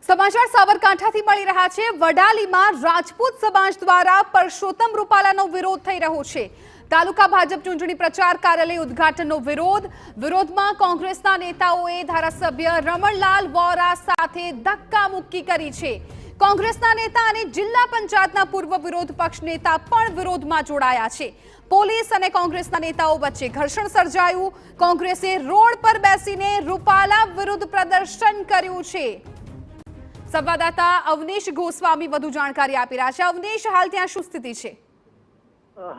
સમાચાર સાબરકાંઠાથી મળી રહ્યા છે। વડાલીમાં રાજપૂત સમાજ દ્વારા પરસોત્તમ રૂપાલાનો વિરોધ થઈ રહ્યો છે। તાલુકા ભાજપ ચૂંટણી પ્રચાર કાર્યાલય ઉદ્ઘાટનનો વિરોધમાં કોંગ્રેસના નેતાઓએ ધારાસભ્ય રમણલાલ વોરા સાથે ધક્કામુક્કી કરી છે। કોંગ્રેસના નેતા અને જિલ્લા પંચાયતના પૂર્વ વિરોધ પક્ષ નેતા પણ વિરોધમાં જોડાયા છે। પોલીસ અને કોંગ્રેસના નેતાઓ વચ્ચે ઘર્ષણ સર્જાયું। કોંગ્રેસે રોડ પર બેસીને રૂપાલા વિરુદ્ધ પ્રદર્શન કર્યું છે। સંવાદદાતા અવનીશ ગોસ્વામી વધુ જાણકારી આપી રહ્યા છે। અવનીશ, હાલ ત્યાં શું સ્થિતિ છે?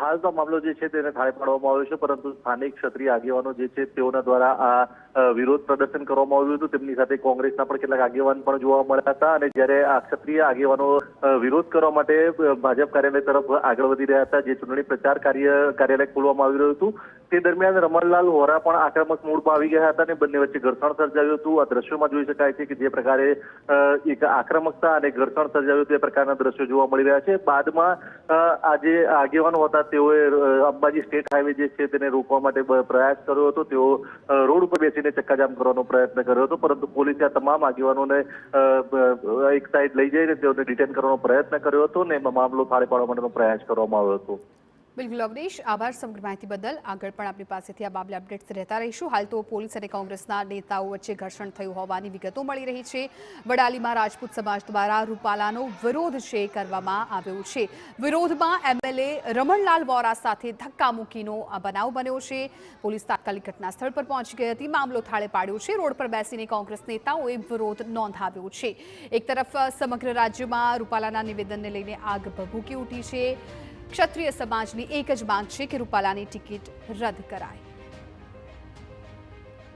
હાલ તો મામલો જે છે તેને થાળે પાડવામાં આવ્યો છે, પરંતુ સ્થાનિક ક્ષત્રિય આગેવાનો જે છે તેઓના દ્વારા આ વિરોધ પ્રદર્શન કરવામાં આવ્યું હતું। તેમની સાથે કોંગ્રેસના પણ કેટલાક આગેવાન પણ જોવા મળ્યા હતા અને જ્યારે આ ક્ષત્રિય આગેવાનો વિરોધ કરવા માટે ભાજપ કાર્યાલય તરફ આગળ વધી રહ્યા હતા, જે ચૂંટણી પ્રચાર કાર્યાલય ખોલવામાં આવી રહ્યું હતું, તે દરમિયાન રમણલાલ વોરા પણ આક્રમક મૂડમાં આવી ગયા હતા અને બંને વચ્ચે ઘર્ષણ સર્જાયું હતું। આ દ્રશ્યોમાં જોઈ શકાય છે કે જે પ્રકારે એક આક્રમકતા અને ઘર્ષણ સર્જાયું તે પ્રકારના દ્રશ્યો જોવા મળી રહ્યા છે। બાદમાં આ જે આગેવાનો હતા તેઓએ અંબાજી સ્ટેટ હાઈવે જે છે તેને રોકવા માટે પ્રયાસ કર્યો હતો। તેઓ રોડ ઉપર બેસીને ચક્કાજામ કરવાનો પ્રયત્ન કર્યો હતો, પરંતુ પોલીસે આ તમામ આગેવાનોને એક સાઈડ લઈ જઈને તેઓને ડિટેન કરવાનો પ્રયત્ન કર્યો હતો અને મામલો થાળે પાડવા માટેનો પ્રયાસ કરવામાં આવ્યો હતો। બિલકુલ અવનીશ, આભાર સમગ્ર માહિતી બદલ। આગળ પણ આપણી પાસેથી આ બાબતે અપડેટ્સ રહેતા રહીશું। હાલ તો પોલીસ અને કોંગ્રેસના નેતાઓ વચ્ચે ઘર્ષણ થયું હોવાની વિગતો મળી રહી છે। વડાલીમાં રાજપૂત સમાજ દ્વારા રૂપાલાનો વિરોધ છે કરવામાં આવ્યો છે। વિરોધમાં એમએલએ રમણલાલ વોરા સાથે ધક્કામુક્કીનો આ બનાવ બન્યો છે। પોલીસ તાત્કાલિક ઘટના સ્થળ પર પહોંચી ગઈ હતી, મામલો થાળે પાડ્યો છે। રોડ પર બેસીને કોંગ્રેસ નેતાઓએ વિરોધ નોંધાવ્યો છે। એક તરફ સમગ્ર રાજ્યમાં રૂપાલાના નિવેદનને લઈને આગ ભભૂકી ઉઠી છે। ક્ષત્રિય સમાજની એક જ માંગ છે કે રૂપાલાની ટિકિટ રદ કરાય।